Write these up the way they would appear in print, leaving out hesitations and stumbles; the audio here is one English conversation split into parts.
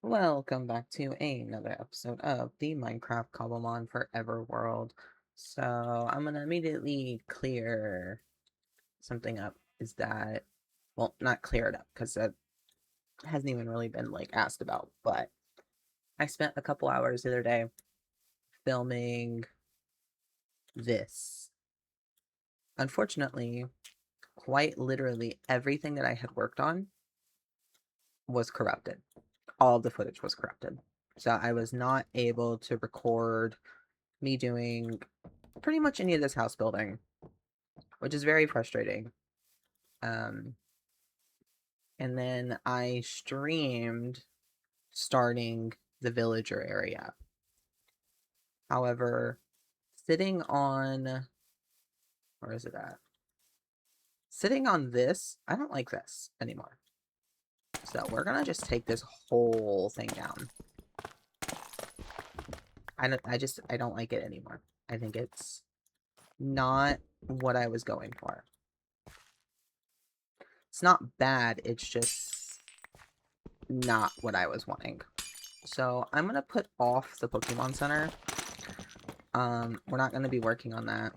Welcome back to another episode of the Minecraft Cobblemon Forever World. So I'm gonna immediately clear something up. Is that, well, not clear it up because that hasn't even really been like asked about. But I spent a couple hours the other day filming this. Unfortunately, quite literally everything that I had worked on was corrupted. All of the footage was corrupted. So I was not able to record me doing pretty much any of this house building, which is very frustrating. Um, and then I streamed starting the villager area. However, sitting on, where is it at? Sitting on this, I don't like this anymore. So we're gonna just take this whole thing down. I don't like it anymore. I think it's not what I was going for. It's not bad, it's just not what I was wanting. So I'm gonna put off the Pokemon Center. We're not gonna be working on that.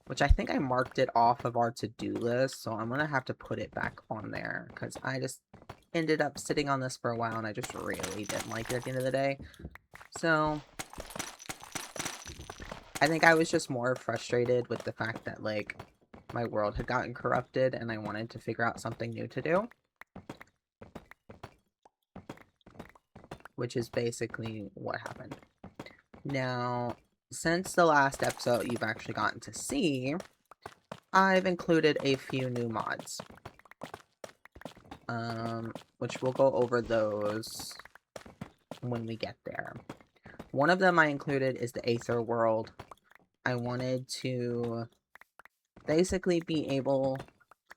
Which I think I marked it off of our to-do list, so I'm gonna have to put it back on there because I just ended up sitting on this for a while and I just really didn't like it at the end of the day. So I think I was just more frustrated with the fact that like my world had gotten corrupted and I wanted to figure out something new to do. Which is basically what happened. Now, since the last episode you've actually gotten to see, I've included a few new mods. Which we'll go over those when we get there. One of them I included is the Aether world. I wanted to basically be able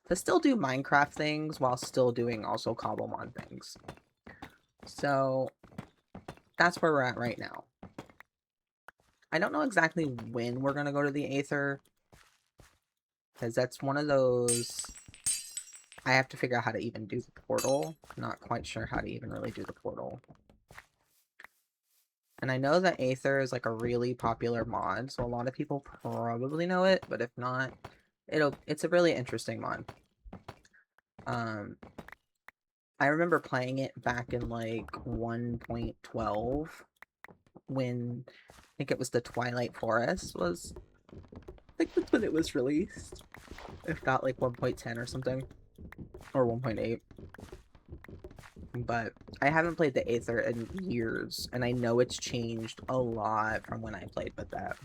to still do Minecraft things while still doing also Cobblemon things. So that's where we're at right now. I don't know exactly when we're going to go to the Aether, because that's one of those I have to figure out how to even do the portal. I'm not quite sure how to even really do the portal. And I know that Aether is like a really popular mod, so a lot of people probably know it, but if not, it's a really interesting mod. I remember playing it back in like 1.12 when I think it was the Twilight Forest was, I think that's when it was released. If not like 1.10 or something, or 1.8. But I haven't played the Aether in years, and I know it's changed a lot from when I played with that.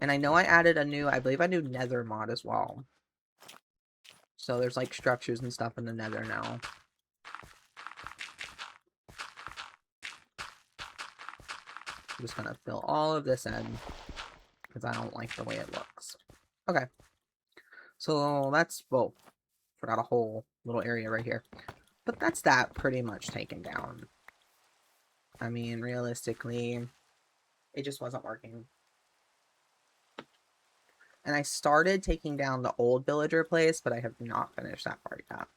And I know I added I believe a new Nether mod as well. So there's like structures and stuff in the Nether now. I'm just gonna fill all of this in because I don't like the way it looks. Okay. So that's, well, forgot a whole little area right here. But that's that pretty much taken down. I mean, realistically, it just wasn't working. And I started taking down the old villager place, but I have not finished that part yet.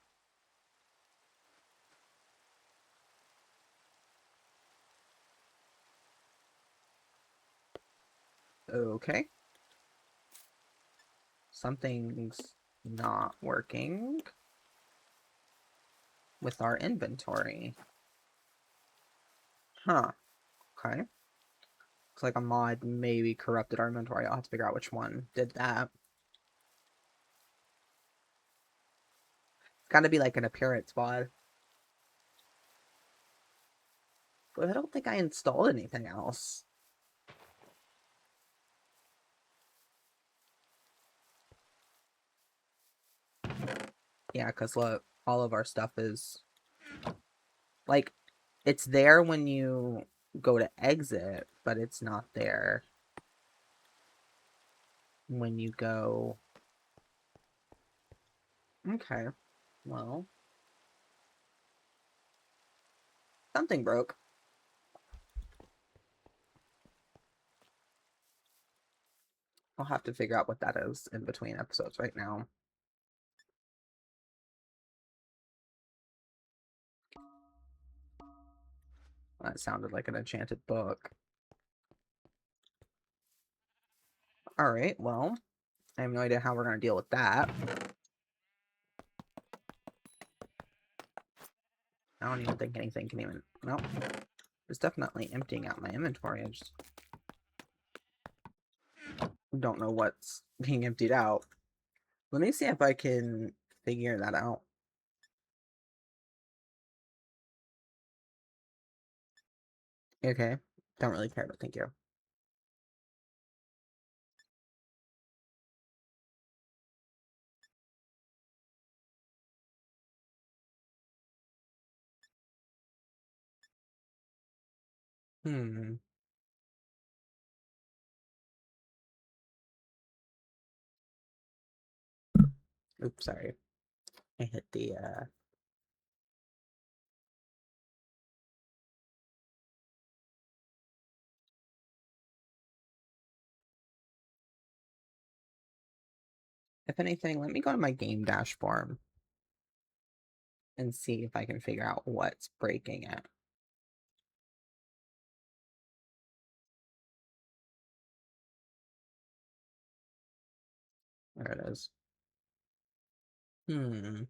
Okay. Something's not working with our inventory. Huh. Okay. Looks like a mod maybe corrupted our inventory. I'll have to figure out which one did that. It's gotta be like an appearance mod. But I don't think I installed anything else. Yeah, because look, all of our stuff is like, it's there when you go to exit, but it's not there when you go. Okay, well, something broke. I'll have to figure out what that is in between episodes right now. That sounded like an enchanted book. Alright, well, I have no idea how we're going to deal with that. I don't even think anything can even... Nope. It's definitely emptying out my inventory. I just don't know what's being emptied out. Let me see if I can figure that out. Okay. Don't really care, but thank you. Hmm. Oops, sorry. I hit the, If anything, let me go to my game dashboard and see if I can figure out what's breaking it. There it is. Hmm.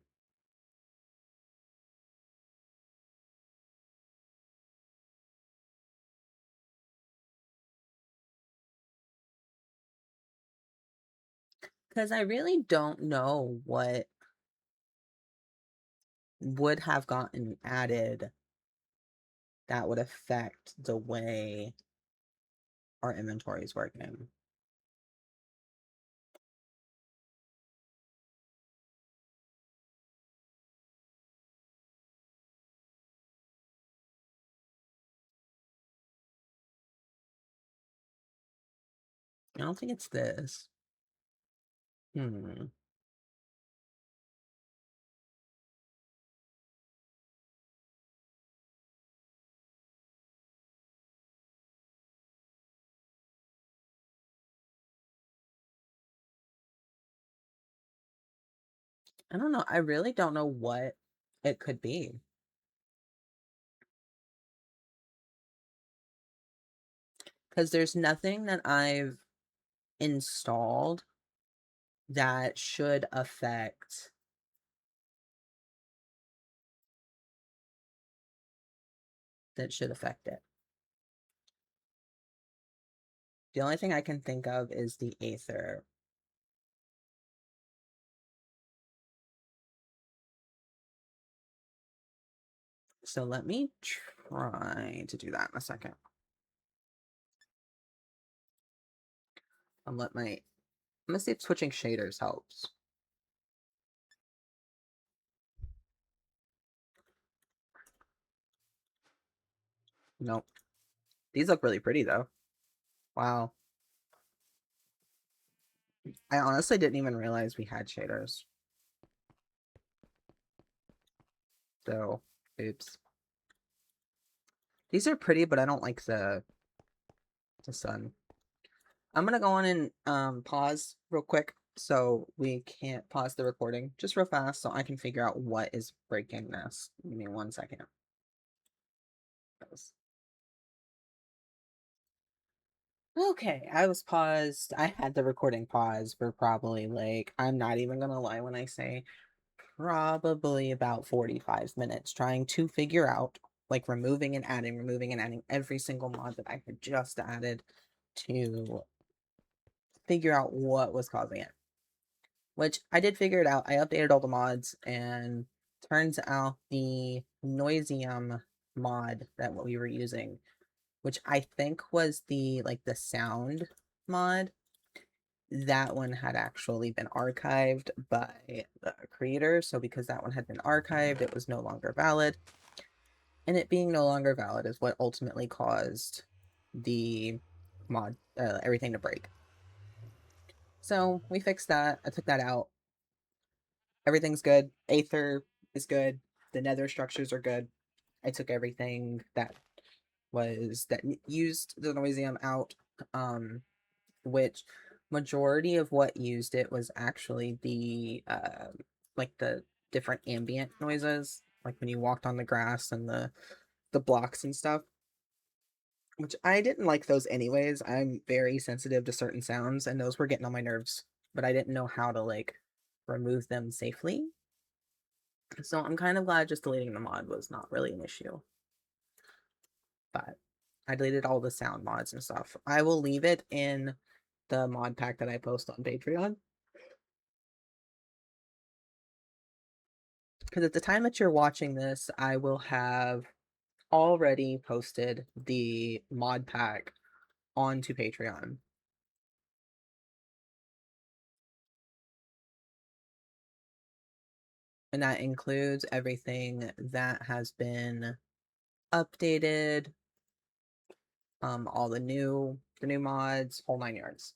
Because I really don't know what would have gotten added that would affect the way our inventory is working. I don't think it's this. Hmm. I don't know. I really don't know what it could be. Because there's nothing that I've installed that should affect it. The only thing I can think of is the Aether. So let me try to do that in a second. I'm gonna see if switching shaders helps. Nope. These look really pretty though. Wow. I honestly didn't even realize we had shaders. So, oops. These are pretty, but I don't like the sun. I'm gonna go on and pause real quick so we can't pause the recording just real fast so I can figure out what is breaking this. Give me 1 second. Okay, I was paused. I had the recording pause for probably like, I'm not even gonna lie when I say probably about 45 minutes trying to figure out, like, removing and adding every single mod that I had just added to figure out what was causing it. Which I did figure it out. I updated all the mods, and turns out the Noisium mod that we were using, which I think was the sound mod, that one had actually been archived by the creator. So because that one had been archived, it was no longer valid. And it being no longer valid is what ultimately caused the mod, everything to break. So we fixed that. I took that out. Everything's good. Aether is good. The nether structures are good. I took everything that used the Noisium out, which majority of what used it was actually like the different ambient noises, like when you walked on the grass and the blocks and stuff, which I didn't like those anyways. I'm very sensitive to certain sounds, and those were getting on my nerves, but I didn't know how to like remove them safely. So I'm kind of glad just deleting the mod was not really an issue. But I deleted all the sound mods and stuff. I will leave it in the mod pack that I post on Patreon. Because at the time that you're watching this, I will have already posted the mod pack onto Patreon. And that includes everything that has been updated, all the new mods, whole 9 yards.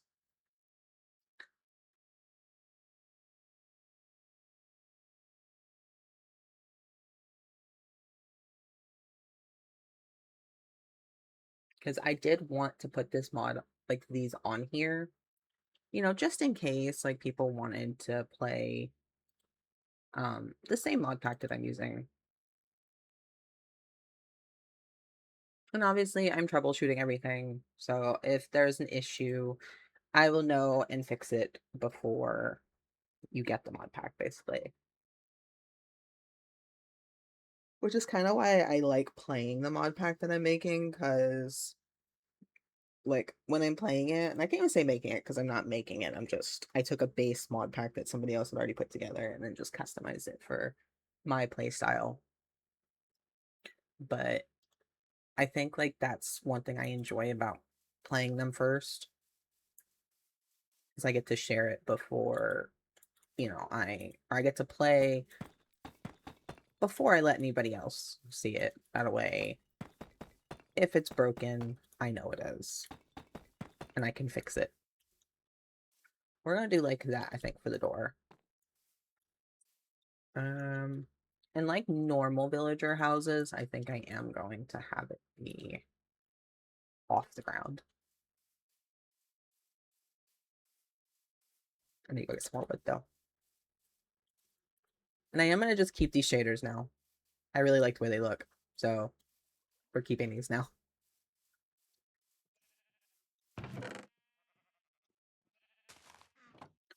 Because I did want to put this mod, like these on here, just in case like people wanted to play the same mod pack that I'm using. And obviously I'm troubleshooting everything, so if there's an issue, I will know and fix it before you get the mod pack, basically. Which is kind of why I like playing the mod pack that I'm making, because like when I'm playing it, and I can't even say making it because I'm not making it, I took a base mod pack that somebody else had already put together and then just customized it for my play style. But I think like that's one thing I enjoy about playing them first, is I get to share it before, I get to play before I let anybody else see it. That way, if it's broken, I know it is, and I can fix it. We're gonna do like that, I think, for the door. And like normal villager houses, I think I am going to have it be off the ground. I need to go get some more wood though. And I am gonna just keep these shaders now. I really like the way they look, so we're keeping these now.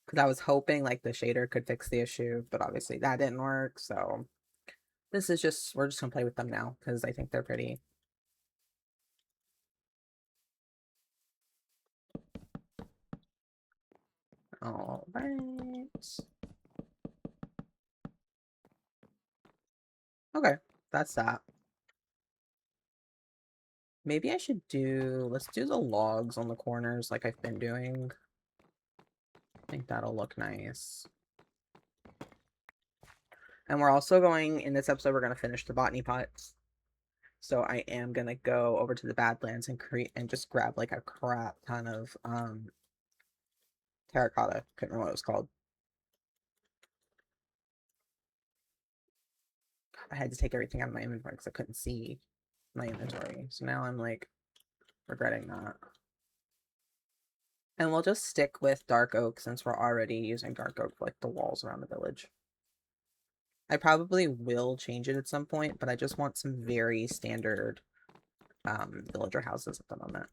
Because I was hoping like the shader could fix the issue, but obviously that didn't work, so we're just gonna play with them now because I think they're pretty. All right. Okay, that's that. Maybe I should let's do the logs on the corners like I've been doing. I think that'll look nice. And we're also in this episode, we're going to finish the botany pots. So I am going to go over to the Badlands and just grab like a crap ton of terracotta. Couldn't remember what it was called. I had to take everything out of my inventory because I couldn't see my inventory. So now I'm like regretting that. And we'll just stick with dark oak since we're already using dark oak for like the walls around the village. I probably will change it at some point, but I just want some very standard villager houses at the moment.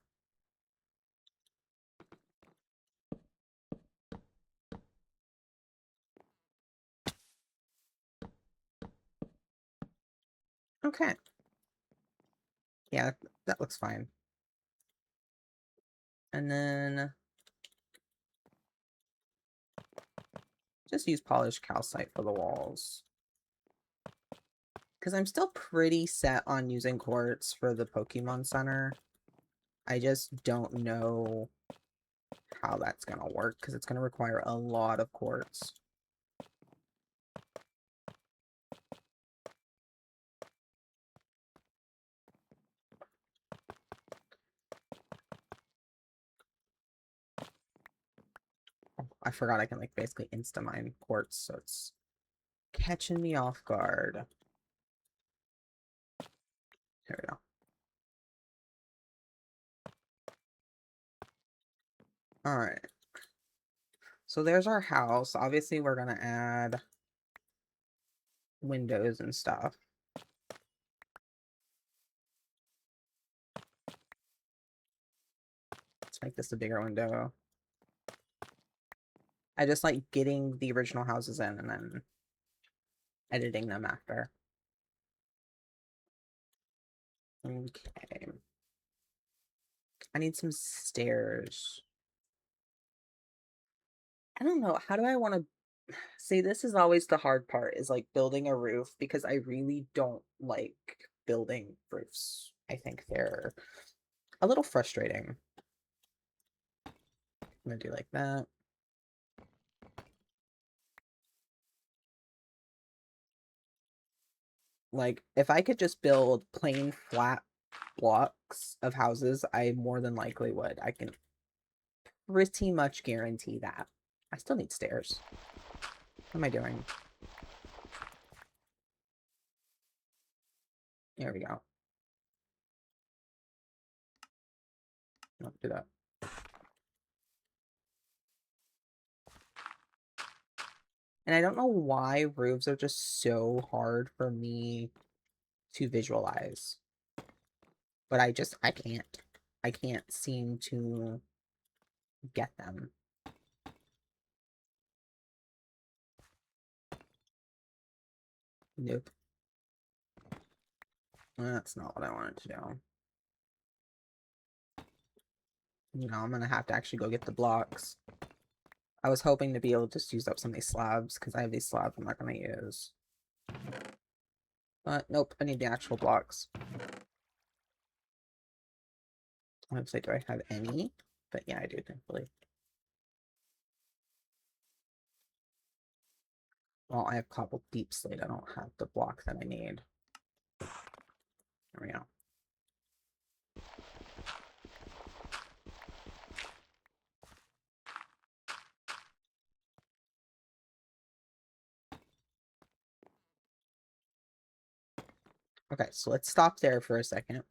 Okay. Yeah, that looks fine. And then just use polished calcite for the walls. Because I'm still pretty set on using quartz for the Pokemon Center. I just don't know how that's going to work because it's going to require a lot of quartz. Oh, I forgot I can like basically insta-mine quartz, so it's catching me off guard. Here we go. Alright. So there's our house. Obviously, we're gonna add windows and stuff. Let's make this a bigger window. I just like getting the original houses in and then editing them after. Okay. I need some stairs. I don't know. How do I want to see? This is always the hard part, is like building a roof, because I really don't like building roofs. I think they're a little frustrating. I'm gonna do like that. Like, if I could just build plain flat blocks of houses, I more than likely would. I can pretty much guarantee that. I still need stairs. What am I doing? There we go. Don't do that. And I don't know why roofs are just so hard for me to visualize. But I can't. I can't seem to get them. Nope. That's not what I wanted to do. You know, I'm gonna have to actually go get the blocks. I was hoping to be able to just use up some of these slabs, because I have these slabs I'm not gonna use. But nope, I need the actual blocks. Let's say, do I have any? But yeah, I do, thankfully. Well, I have cobbled deep slate. I don't have the block that I need. There we go. Okay, so let's stop there for a second.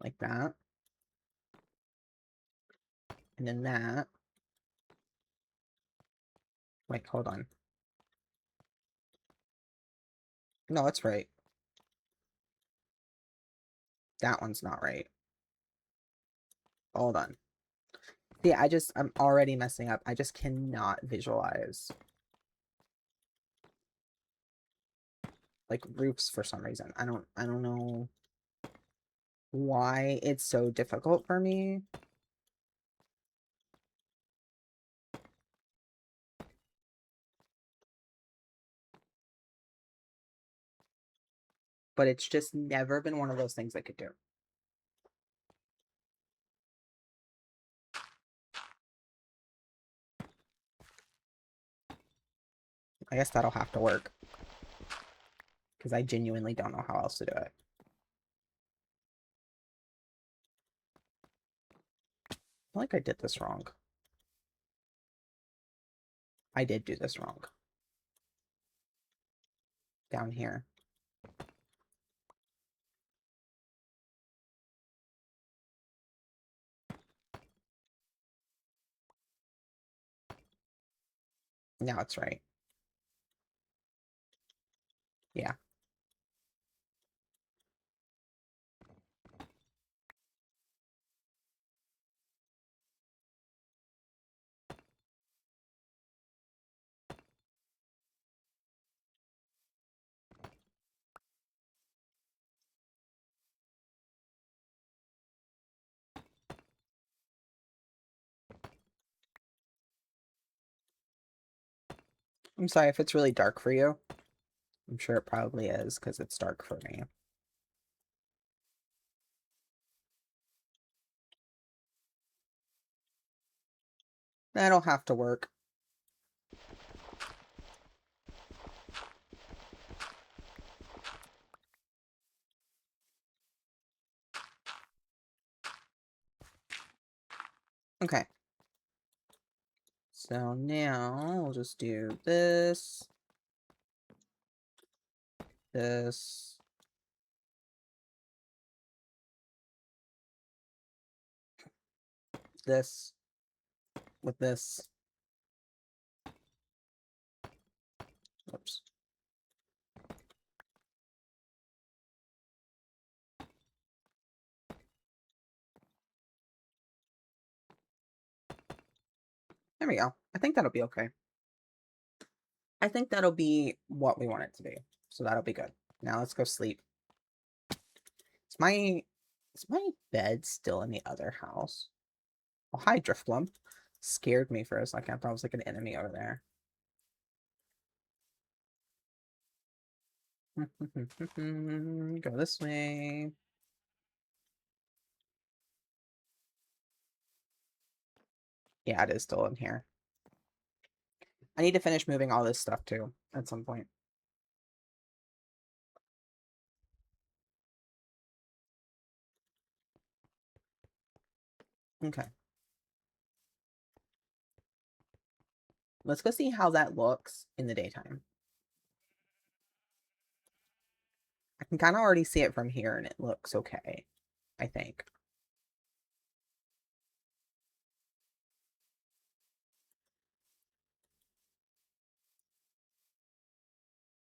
Like that. And then that. Wait, hold on. No, it's right. That one's not right. Hold on. See, I'm already messing up. I just cannot visualize like roofs for some reason. I don't know why it's so difficult for me. But it's just never been one of those things I could do. I guess that'll have to work, because I genuinely don't know how else to do it. I feel like I did this wrong. I did do this wrong. Down here. Now it's right. Yeah. I'm sorry if it's really dark for you. I'm sure it probably is, because it's dark for me. That'll have to work. Okay. So now we'll just do this. This. this with this. Oops. There we go. I think that'll be okay. I think that'll be what we want it to be. So that'll be good. Now let's go sleep. Is my bed still in the other house? Oh, hi, Driftblum. Scared me for a second. I thought it was like an enemy over there. Go this way. Yeah, it is still in here. I need to finish moving all this stuff too at some point. Okay. Let's go see how that looks in the daytime. I can kind of already see it from here and it looks okay, I think.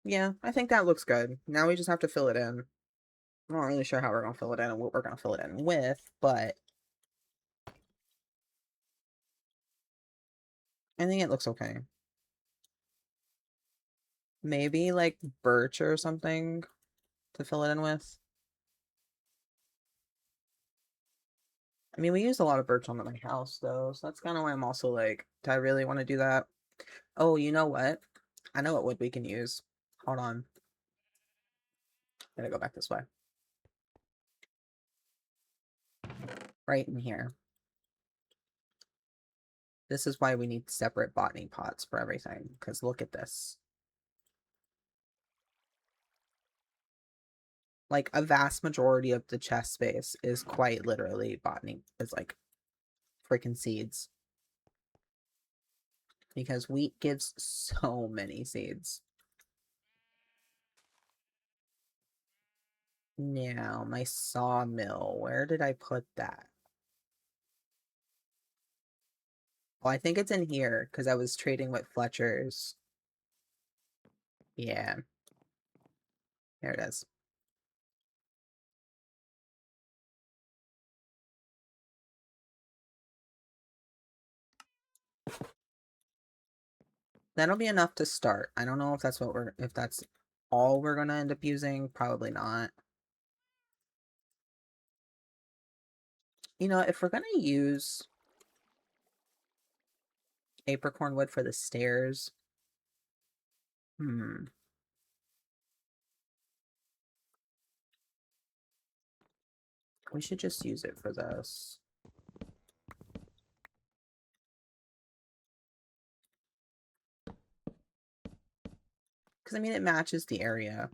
Yeah, I think that looks good. Now we just have to fill it in. I'm not really sure how we're going to fill it in and what we're going to fill it in with, but I think it looks okay. Maybe like birch or something to fill it in with. I mean, we use a lot of birch on my house though, so that's kind of why I'm also like, do I really want to do that? Oh, you know what? I know what wood we can use. Hold on. Gotta go back this way. Right in here. This is why we need separate botany pots for everything, because look at this. Like, a vast majority of the chest space is quite literally botany. It's like freaking seeds. Because wheat gives so many seeds. Now, my sawmill. Where did I put that? Oh, I think it's in here, because I was trading with Fletcher's. Yeah. There it is. That'll be enough to start. I don't know if that's if that's all we're gonna end up using. Probably not. You know, if we're gonna use apricorn wood for the stairs, we should just use it for this. Because, I mean, it matches the area.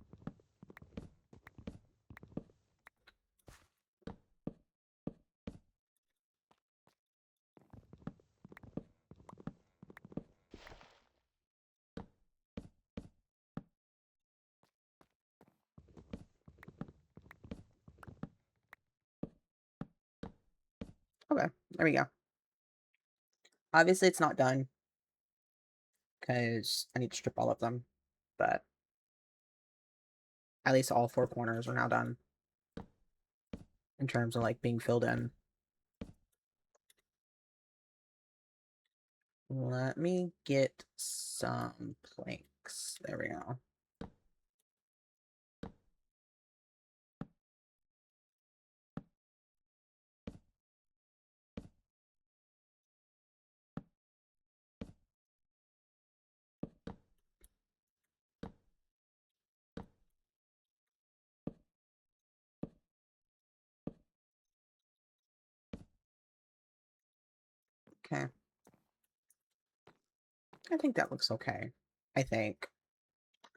Okay, there we go. Obviously, it's not done. Because I need to strip all of them. But at least all four corners are now done. In terms of, like, being filled in. Let me get some planks. There we go. Okay. I think that looks okay. I think.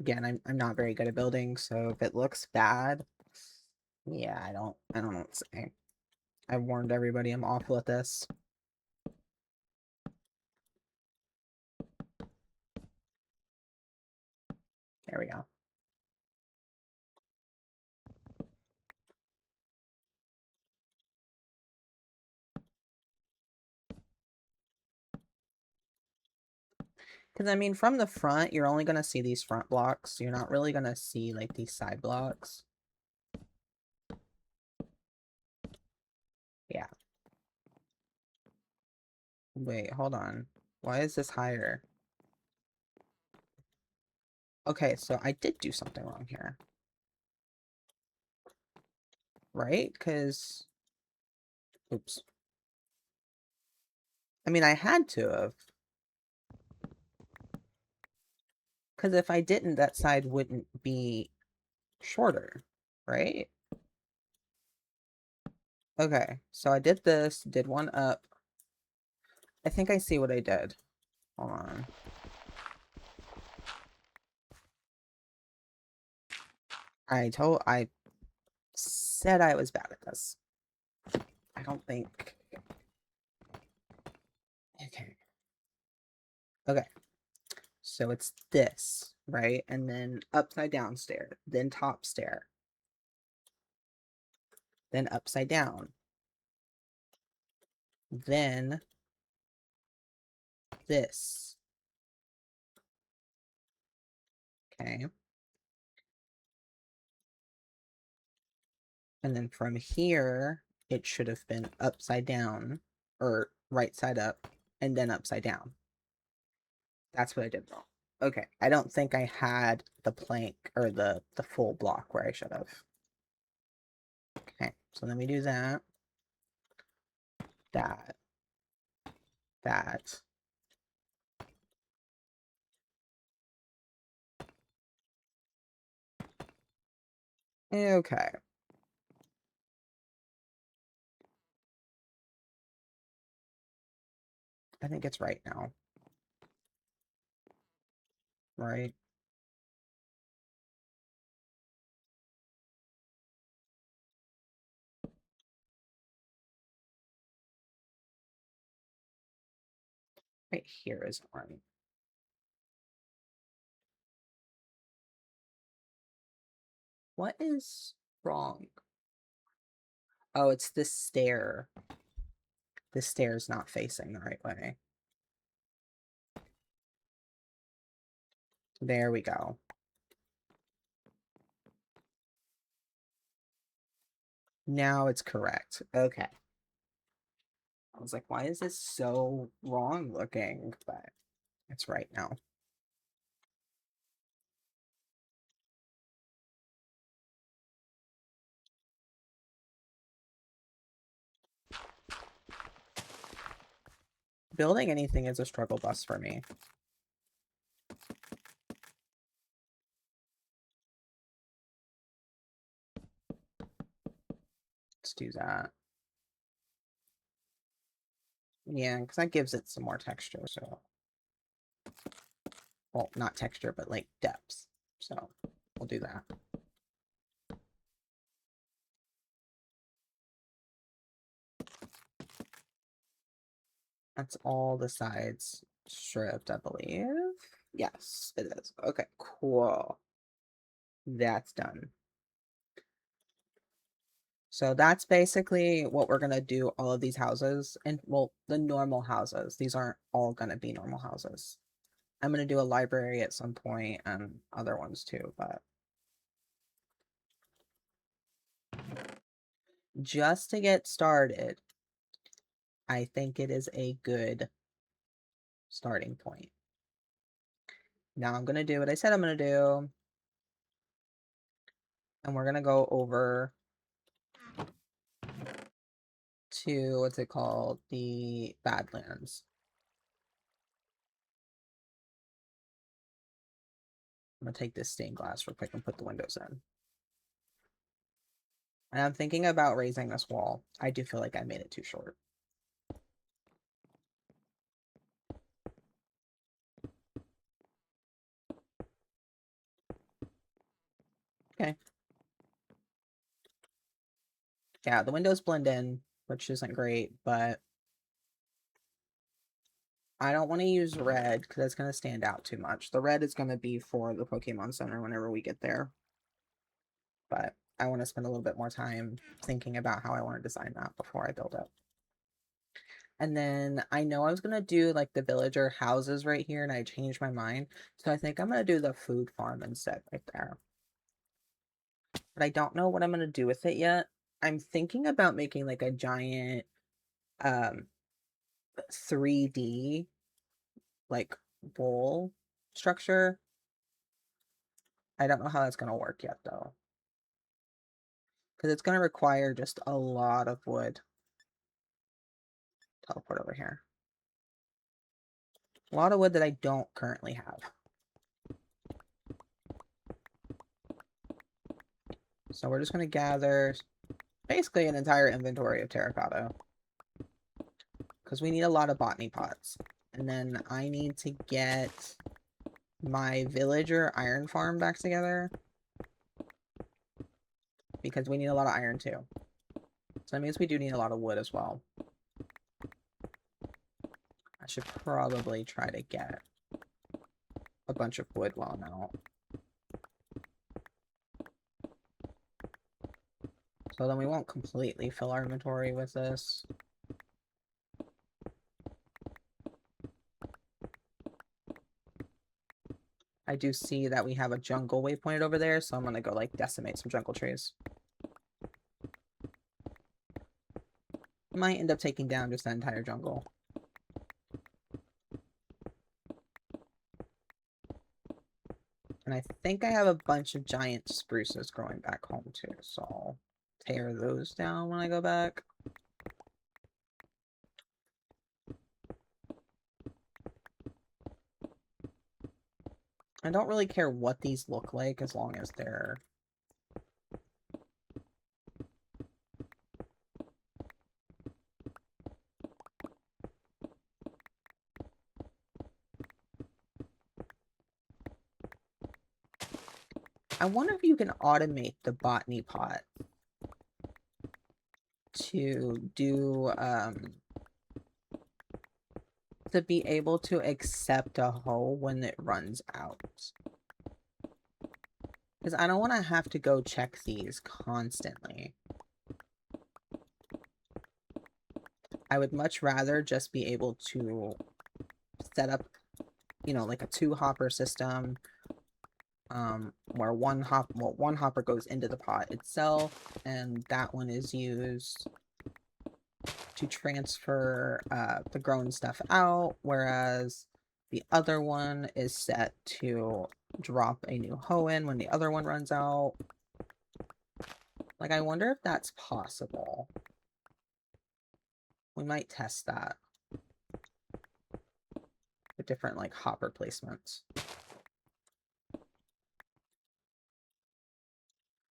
Again, I'm not very good at building, so if it looks bad, yeah, I don't know what to say. I warned everybody I'm awful at this. There we go. Because, I mean, from the front, you're only going to see these front blocks. You're not really going to see, like, these side blocks. Yeah. Wait, hold on. Why is this higher? Okay, so I did do something wrong here. Right? Because... Oops. I mean, I had to have. Because if I didn't, that side wouldn't be shorter, right? Okay, so I did this, did one up. I think I see what I did. Hold on. I said I was bad at this. I don't think... Okay. Okay. So it's this, right? And then upside down stair, then top stair, then upside down, then this. Okay. And then from here, it should have been upside down, or right side up, and then upside down. That's what I did wrong. Okay, I don't think I had the plank, or the full block where I should have. Okay, so let me do that. That. That. Okay. I think it's right now. Right? Right here is right. What is wrong? Oh, it's this stair. This stair is not facing the right way. There we go. Now it's correct. Okay. I was like, why is this so wrong looking? But it's right now. Building anything is a struggle bus for me. Let's do that. Yeah, because that gives it some more texture, so... Well, not texture, but, like, depth. So, we'll do that. That's all the sides stripped, I believe. Yes, it is. Okay, cool. That's done. So that's basically what we're gonna do all of these houses. And, well, the normal houses. These aren't all gonna be normal houses. I'm gonna do a library at some point and other ones too, but just to get started, I think it is a good starting point. Now I'm gonna do what I said I'm gonna do. And we're gonna go over to, what's it called? The Badlands. I'm gonna take this stained glass real quick and put the windows in. And I'm thinking about raising this wall. I do feel like I made it too short. Okay. Yeah, the windows blend in, which isn't great, but I don't want to use red because it's going to stand out too much. The red is going to be for the Pokemon Center whenever we get there. But I want to spend a little bit more time thinking about how I want to design that before I build it. And then I know I was gonna do like the villager houses right here, and I changed my mind. So I think I'm gonna do the food farm instead right there. But I don't know what I'm gonna do with it yet. I'm thinking about making like a giant um 3D like bowl structure. I don't know how that's gonna work yet though. Because it's gonna require just a lot of wood. Teleport over here. A lot of wood that I don't currently have. So we're just gonna gather basically an entire inventory of terracotta. Because we need a lot of botany pots. And then I need to get my villager iron farm back together. Because we need a lot of iron too. So that means we do need a lot of wood as well. I should probably try to get a bunch of wood while I'm out. So then we won't completely fill our inventory with this. I do see that we have a jungle waypoint over there, so I'm gonna go like decimate some jungle trees. Might end up taking down just the entire jungle. And I think I have a bunch of giant spruces growing back home too, so I'll tear those down when I go back. I don't really care what these look like as long as they're... I wonder if you can automate the botany pot to do, to be able to accept a hoe when it runs out. Because I don't want to have to go check these constantly. I would much rather just be able to set up, you know, like a 2-hopper system, where one hopper goes into the pot itself, and that one is used to transfer the grown stuff out, whereas the other one is set to drop a new hoe in when the other one runs out. Like, I wonder if that's possible. We might test that with different, like, hopper placements.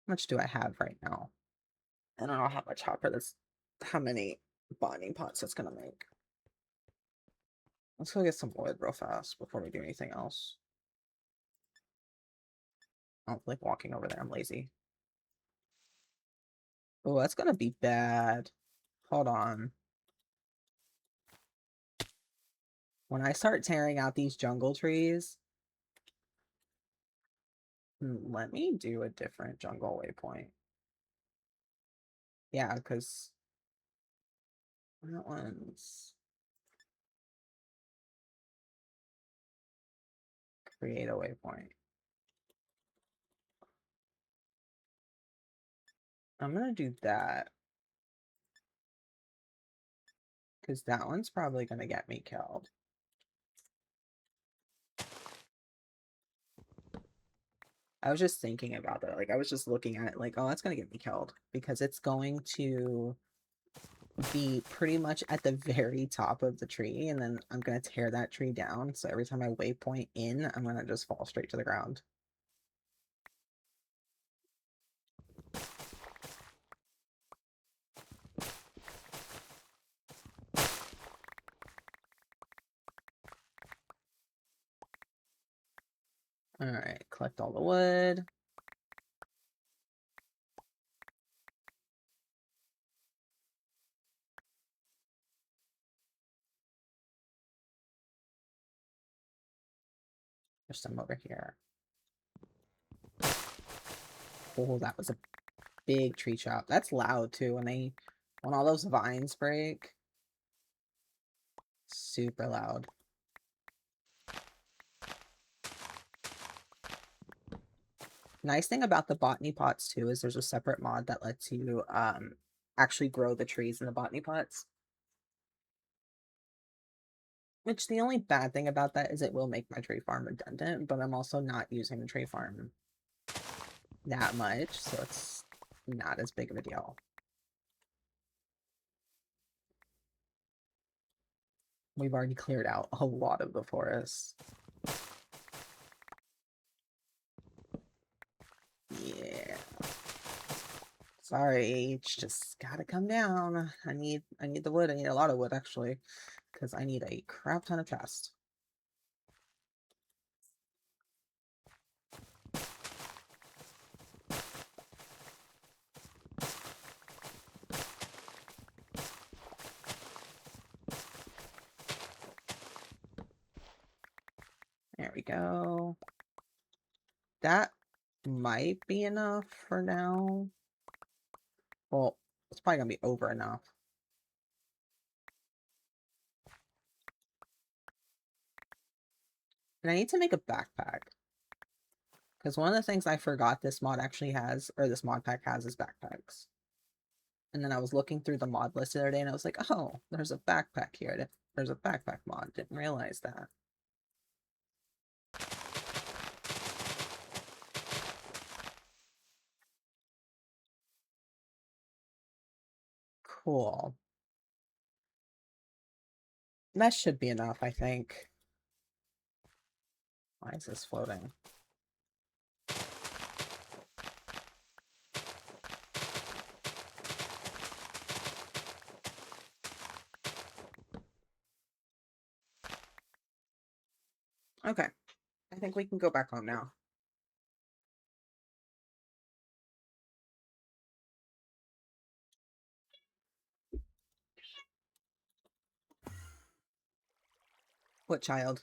How much do I have right now? I don't know how much hopper this, how many botany pots that's gonna make. Let's go get some wood real fast before we do anything else. I don't like walking over there. I'm lazy. Oh, that's gonna be bad. Hold on. When I start tearing out these jungle trees, let me do a different jungle waypoint. Yeah, because that one's create a waypoint. I'm gonna do that because that one's probably gonna get me killed. I was just thinking about that. Like, I was just looking at it like, oh, that's gonna get me killed because it's going to be pretty much at the very top of the tree, and then I'm gonna tear that tree down. So every time I waypoint in, I'm gonna just fall straight to the ground. All right, collect all the wood. There's some over here. Oh, that was a big tree chop. That's loud too when all those vines break. Super loud. Nice thing about the botany pots too is there's a separate mod that lets you actually grow the trees in the botany pots. Which the only bad thing about that is it will make my tree farm redundant, but I'm also not using the tree farm that much, so it's not as big of a deal. We've already cleared out a lot of the forest. Yeah. Sorry, it's just gotta come down. I need the wood. I need a lot of wood actually, because I need a crap ton of chests. There we go. That might be enough for now. Well, it's probably gonna be over enough. And I need to make a backpack. Because one of the things I forgot this mod actually has, or this mod pack has, is backpacks. And then I was looking through the mod list the other day and I was like, oh, there's a backpack here. There's a backpack mod. Didn't realize that. Cool. That should be enough, I think. Why is this floating? Okay. I think we can go back home now. What child?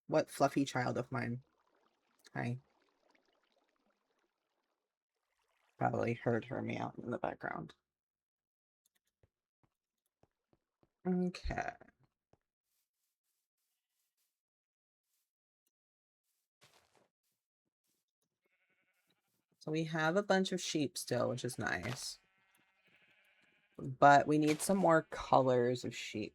What fluffy child of mine? Hi. Probably heard her meow in the background. Okay. So we have a bunch of sheep still, which is nice. But we need some more colors of sheep.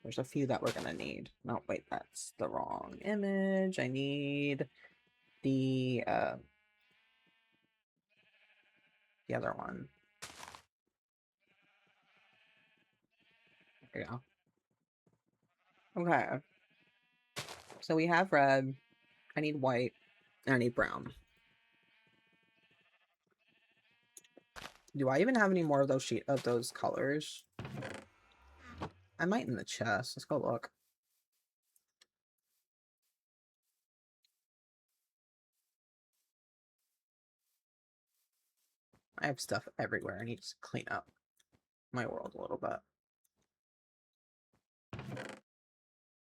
There's a few that we're gonna need. No, wait, that's the wrong image. I need the other one. There you go. Okay. So we have red. I need white. And I need brown. Do I even have any more of those colors? I might in the chest. Let's go look. I have stuff everywhere. I need to clean up my world a little bit.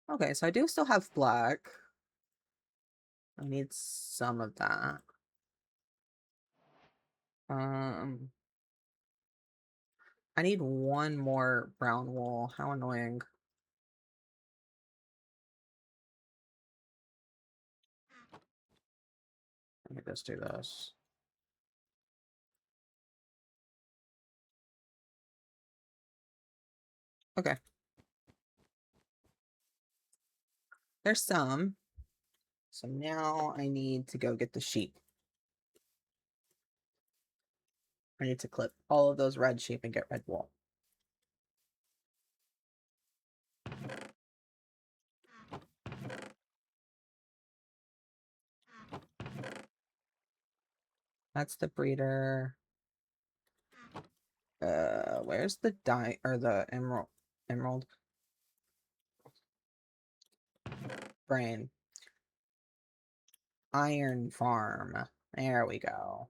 Okay, so I do still have black. I need some of that. I need one more brown wool. How annoying. Let me just do this. Okay. There's some. So now I need to go get the sheep. I need to clip all of those red sheep and get red wool. That's the breeder. Where's the the emerald brain? Iron farm. There we go.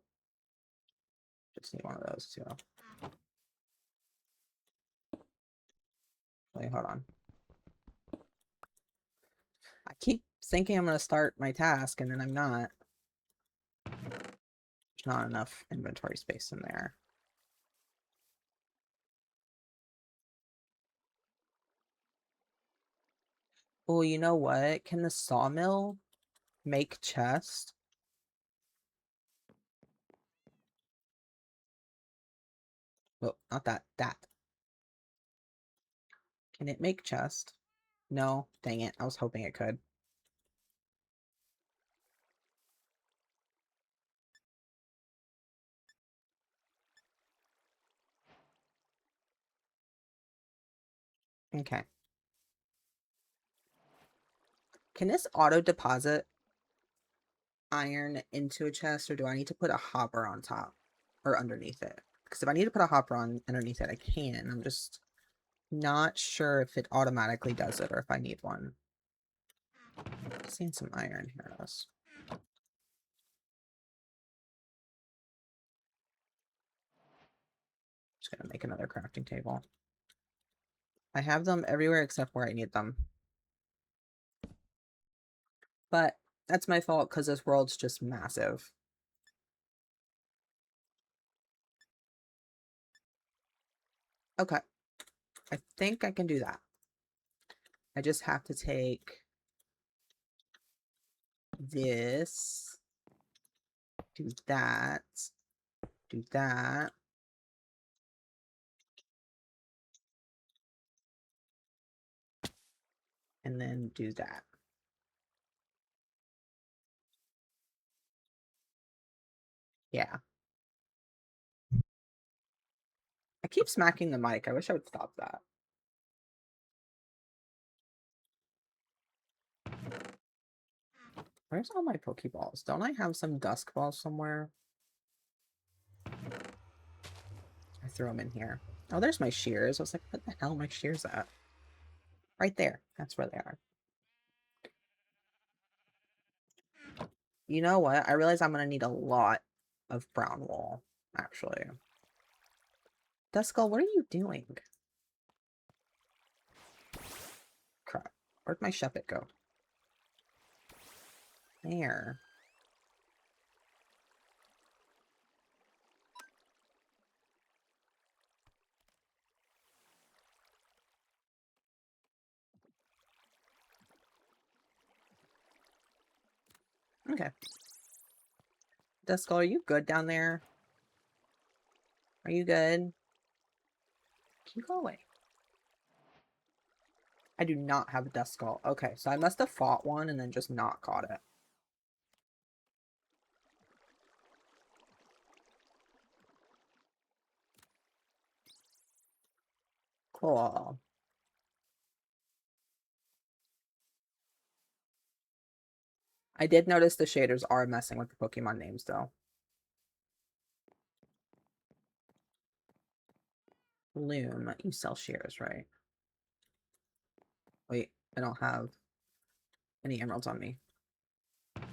Just need one of those too. Wait, hold on. I keep thinking I'm gonna start my task and then I'm not. There's not enough inventory space in there. Oh, you know what? Can the sawmill make chest? Oh, not that. That. Can it make chest? No. Dang it. I was hoping it could. Okay. Can this auto deposit iron into a chest, or do I need to put a hopper on top or underneath it? Because if I need to put a hopper on underneath it, I can. I'm just not sure if it automatically does it or if I need one. Seeing some iron here. Just gonna make another crafting table. I have them everywhere except where I need them. But that's my fault because this world's just massive. Okay. I think I can do that. I just have to take this, do that, do that. And then do that. Yeah. I keep smacking the mic. I wish I would stop that. Where's all my Pokeballs? Don't I have some Dusk Balls somewhere? I threw them in here. Oh, there's my shears. I was like, what the hell are my shears at? Right there. That's where they are. You know what? I realize I'm going to need a lot of brown wool, actually. Duskull, what are you doing? Crap. Where'd my Shepherd go? There. Okay. Duskull, are you good down there? Are you good? Can you go away? I do not have a Duskull. Okay, so I must have fought one and then just not caught it. Cool. I did notice the shaders are messing with the Pokemon names, though. Loom, you sell shears, right? Wait, I don't have any emeralds on me. I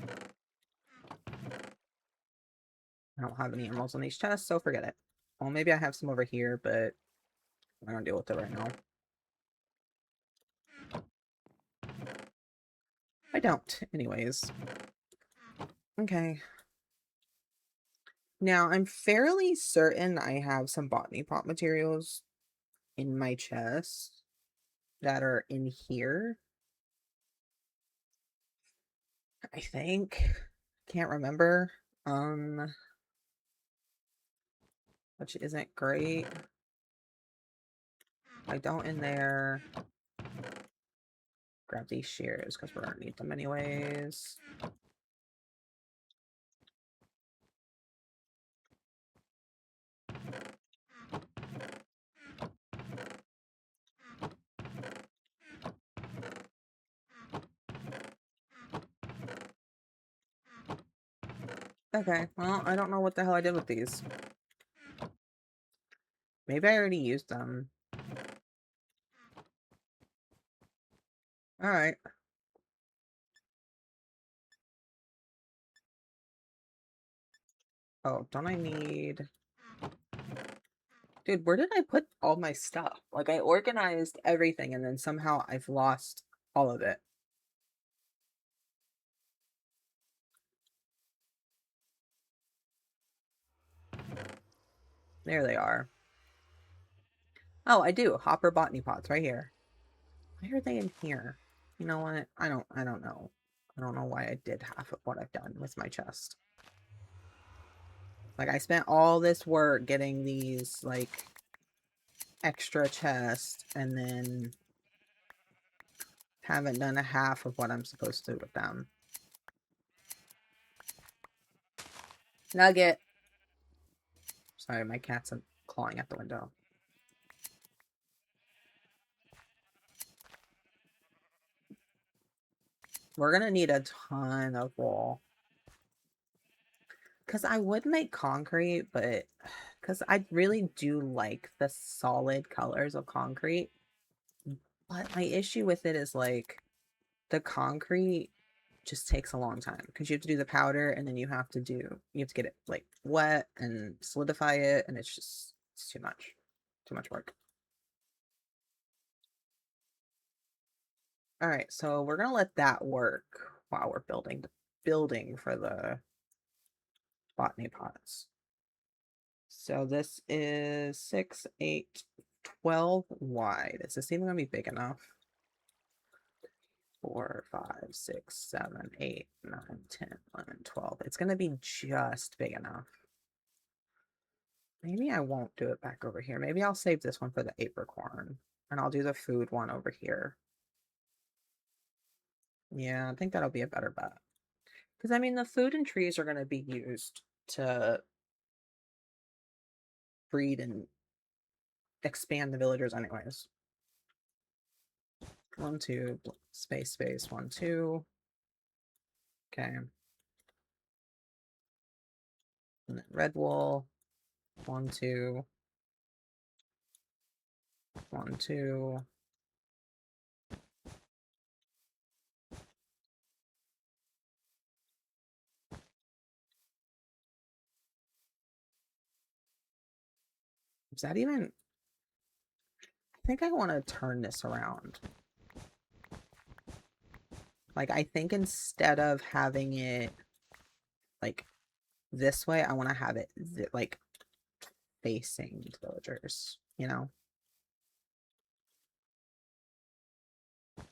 don't have any emeralds on these chests, so forget it. Well, maybe I have some over here, but I don't deal with it right now. I don't, anyways. Okay. Now, I'm fairly certain I have some botany pot materials in my chest that are in here. I think. Can't remember. Which isn't great. I don't in there. Grab these shears because we're gonna need them anyways. Okay, well, I don't know what the hell I did with these. Maybe I already used them. Alright. Oh, don't I need... Dude, where did I put all my stuff? Like, I organized everything and then somehow I've lost all of it. There they are. Oh, I do. Hopper botany pots right here. Why are they in here? You know what? I don't know. I don't know why I did half of what I've done with my chest. Like, I spent all this work getting these, like, extra chests, and then haven't done a half of what I'm supposed to with them. Nugget! Sorry, my cat's clawing at the window. We're gonna need a ton of wool. Because I would make concrete, but... Because I really do like the solid colors of concrete. But my issue with it is, like, the concrete just takes a long time. Because you have to do the powder, and then you have to get it, like, wet and solidify it, and it's too much. Too much work. All right, so we're gonna let that work while we're building the building for the botany pots. So this is 6, 8, 12 wide. Is this even gonna be big enough? 4, 5, 6, 7, 8, 9, 10, 11, 12. It's gonna be just big enough. Maybe I won't do it back over here. Maybe I'll save this one for the apricorn. And I'll do the food one over here. Yeah, I think that'll be a better bet. Because, I mean, the food and trees are going to be used to breed and expand the villagers anyways. 1, 2, space, space, 1, 2. Okay. And then red wool. 1, 2. 1, 2. Is that even... I think I want to turn this around. Like, I think instead of having it, like, this way, I want to have it, like, facing the villagers, you know?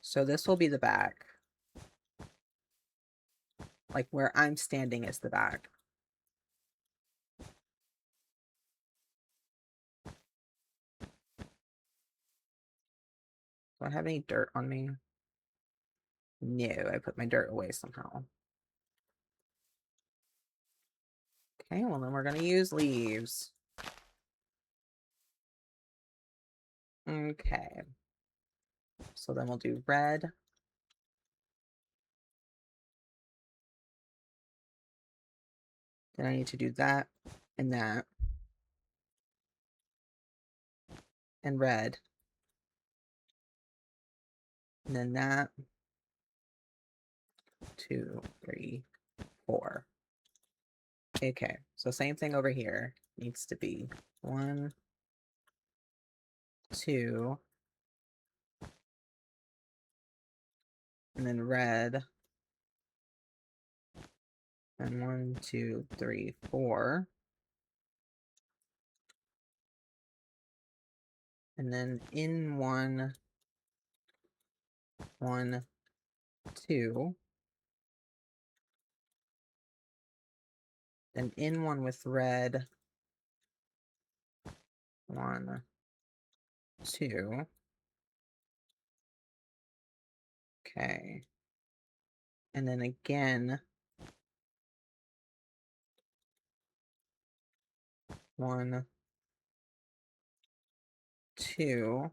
So this will be the back. Like, where I'm standing is the back. Do I have any dirt on me? No, I put my dirt away somehow. Okay, well then we're gonna use leaves. Okay. So then we'll do red. Then I need to do that and that. And red. And then that. 2, 3, 4. Okay, so same thing over here. Needs to be 1, 2. And then red. And 1, 2, 3, 4. And then in 1, 1, 2. Then in one with red. 1, 2. Okay. And then again. 1, 2.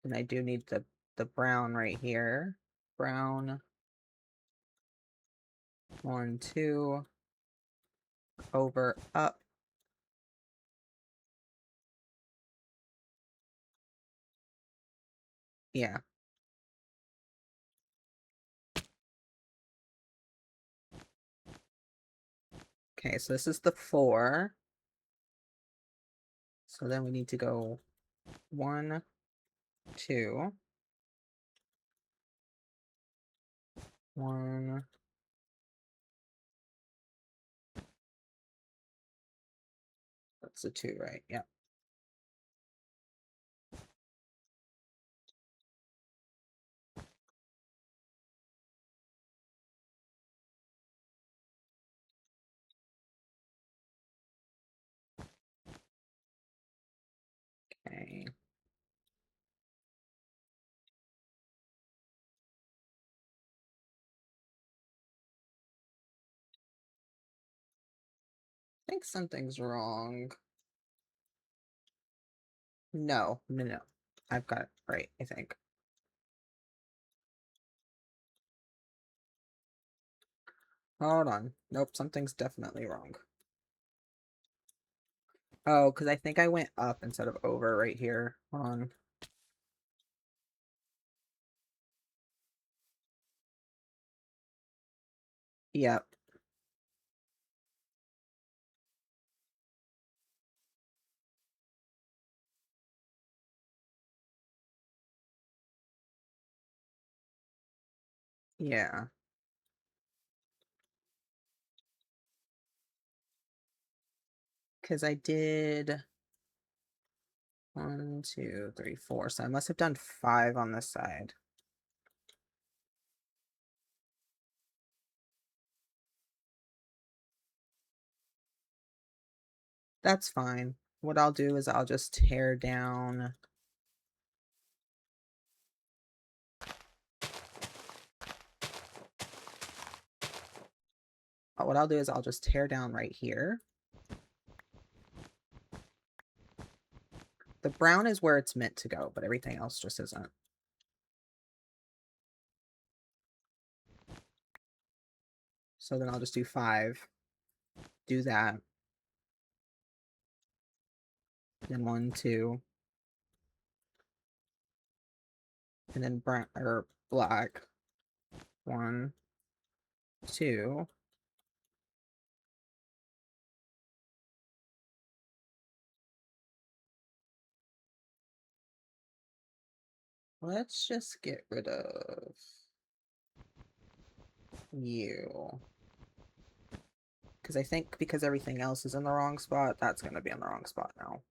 And I do need the brown right here. Brown. 1, 2. Over, up. Yeah. Okay, so this is the 4. So then we need to go 1, 2. 1. That's the 2, right? Yeah. Okay. I think something's wrong. No. I've got it right, I think. Hold on. Nope, something's definitely wrong. Oh, because I think I went up instead of over right here. Hold on. Yep. Yeah. Because I did 1, 2, 3, 4. So I must have done 5 on this side. That's fine. What I'll do is I'll just tear down. What I'll do is I'll just tear down right here. The brown is where it's meant to go, but everything else just isn't. So then I'll just do 5. Do that. Then 1, 2. And then brown or black. 1, 2. Let's just get rid of you. Because I think because everything else is in the wrong spot, that's going to be in the wrong spot now.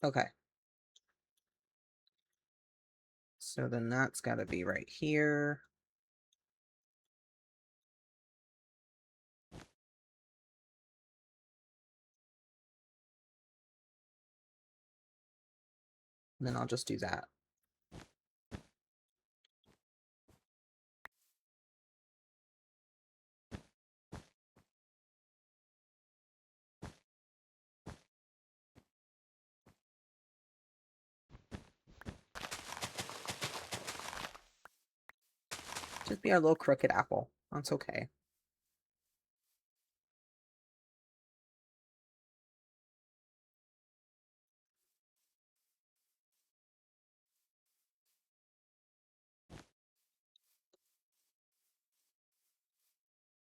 Okay. So then that's got to be right here. And then I'll just do that. Just be a little crooked apple. That's okay.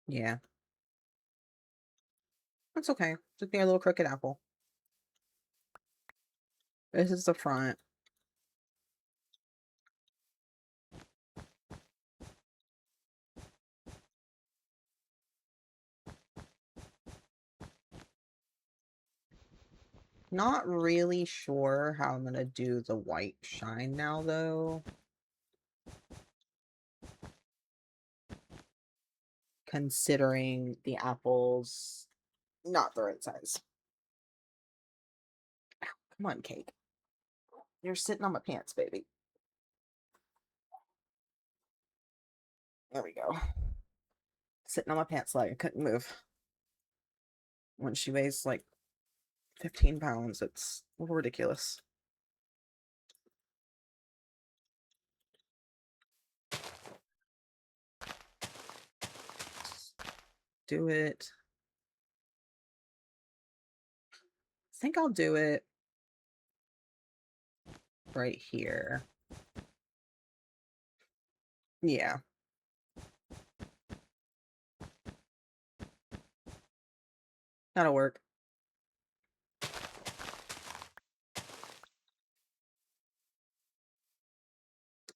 Yeah. That's okay. Just be a little crooked apple. This is the front. Not really sure how I'm going to do the white shine now, though. Considering the apple's not the right size. Ow, come on, cake. You're sitting on my pants, baby. There we go. Sitting on my pants leg. I couldn't move. When she weighs like 15 pounds, it's ridiculous. Do it. I think I'll do it right here. Yeah. That'll work.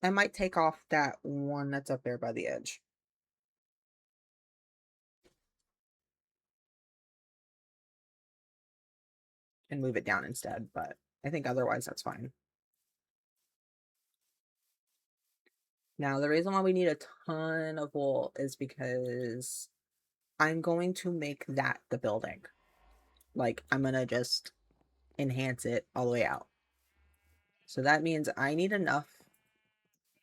I might take off that one that's up there by the edge. And move it down instead, but I think otherwise that's fine. Now, the reason why we need a ton of wool is because I'm going to make that the building. Like, I'm gonna just enhance it all the way out. So that means I need enough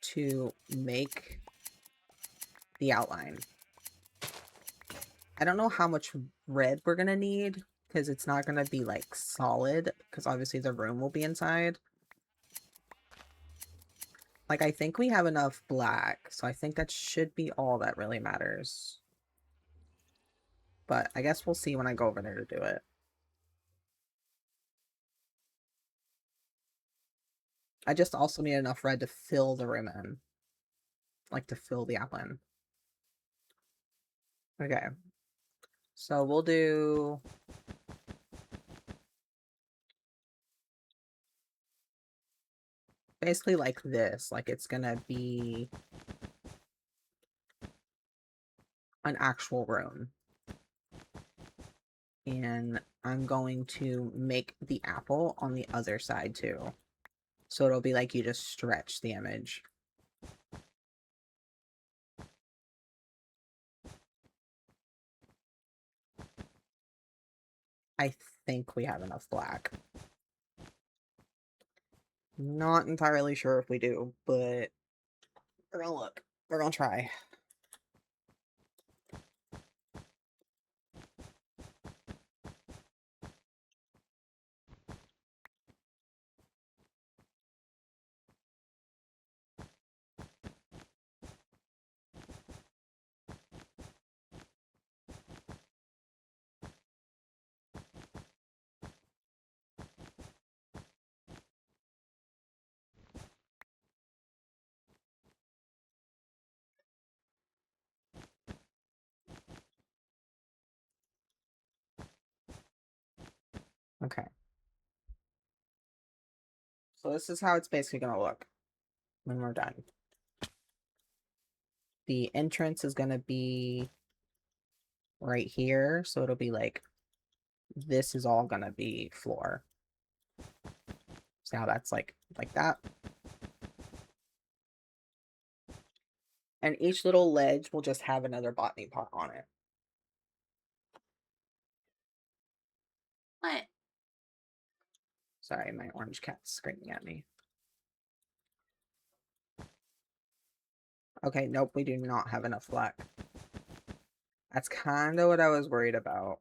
to make the outline. I don't know how much red we're gonna need, because it's not gonna be like solid, because obviously the room will be inside. Like, I think we have enough black, so I think that should be all that really matters. But I guess we'll see when I go over there to do it. I just also need enough red to fill the room in. Like, to fill the outline. Okay. So we'll do... basically like this. Like, it's gonna be an actual room. And I'm going to make the apple on the other side too. So it'll be like you just stretch the image. I think we have enough black. Not entirely sure if we do, but we're gonna look. We're gonna try. Okay. So this is how it's basically gonna look when we're done. The entrance is gonna be right here, so it'll be like, this is all gonna be floor. See how that's like that? And each little ledge will just have another botany pot on it. What? Sorry, my orange cat's screaming at me. Okay, nope, we do not have enough black. That's kind of what I was worried about.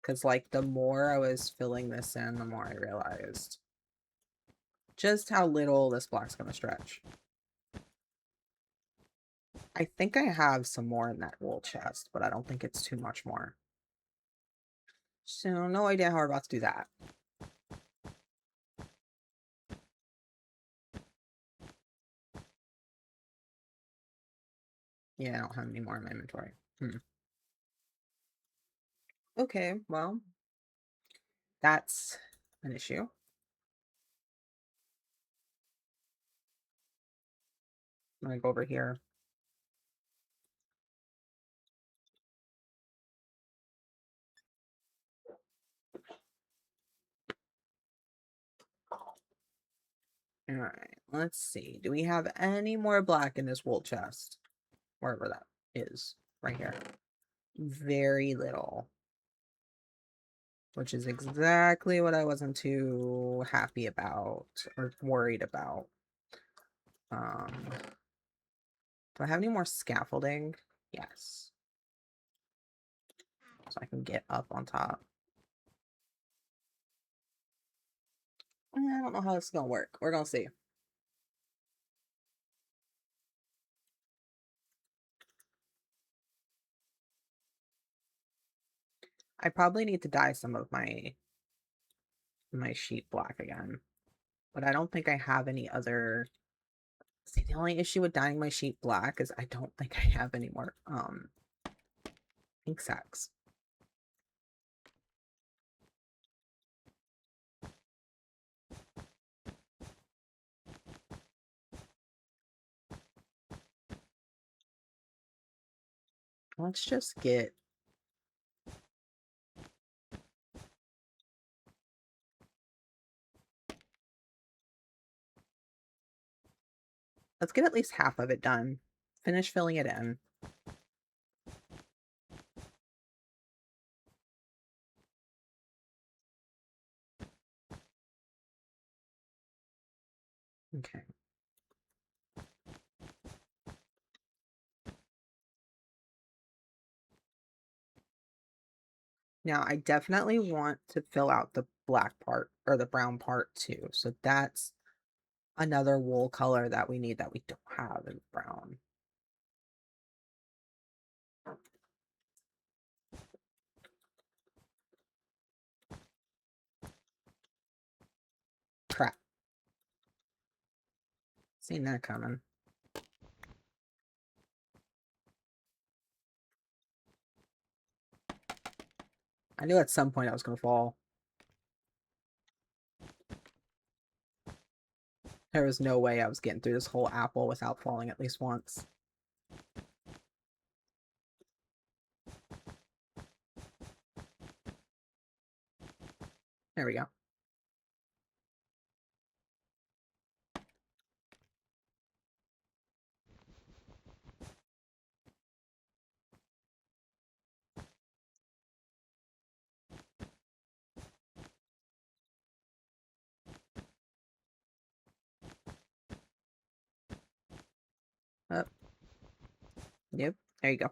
Because, like, the more I was filling this in, the more I realized just how little this block's going to stretch. I think I have some more in that wool chest, but I don't think it's too much more. So, no idea how we're about to do that. Yeah, I don't have any more in my inventory. Okay, well, that's an issue. I'm gonna go over here. All right, let's see. Do we have any more black in this wool chest? Wherever that is, right here. Very little. Which is exactly what I wasn't too happy about or worried about. Do I have any more scaffolding? Yes. So I can get up on top. I don't know how this is gonna work. We're gonna see. I probably need to dye some of my sheet black again. But I don't think I have any other. See, the only issue with dyeing my sheet black is I don't think I have any more ink sacs. Let's just get at least half of it done. Finish filling it in. Okay. Now, I definitely want to fill out the black part or the brown part too. So that's another wool color that we need that we don't have in brown. Crap. Seen that coming. I knew at some point I was going to fall. There was no way I was getting through this whole apple without falling at least once. There we go. Up. Yep. There you go.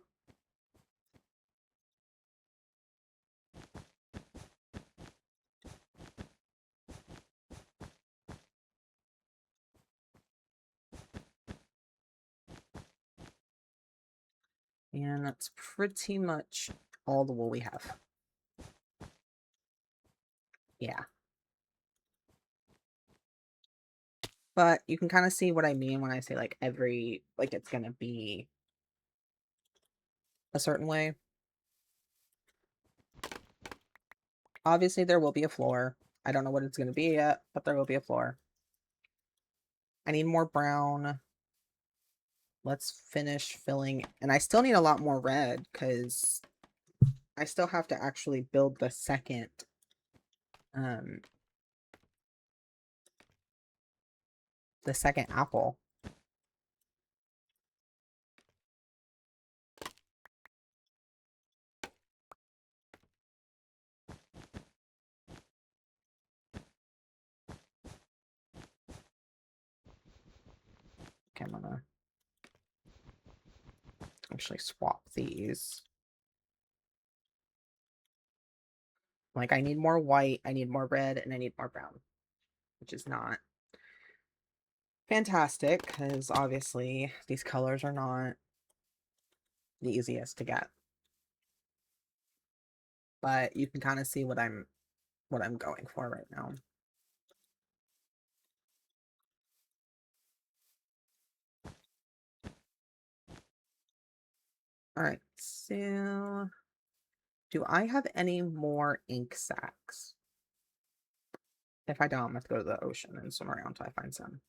And that's pretty much all the wool we have. Yeah. But you can kind of see what I mean when I say like it's going to be a certain way. Obviously, there will be a floor. I don't know what it's going to be yet, but there will be a floor. I need more brown. Let's finish filling. And I still need a lot more red because I still have to actually build the second apple. Okay, I'm gonna actually swap these. Like, I need more white, I need more red, and I need more brown, which is not fantastic because obviously these colors are not the easiest to get. But you can kind of see what I'm going for right now. All right, so do I have any more ink sacks? If I don't, I'm gonna have to go to the ocean and swim around until I find some.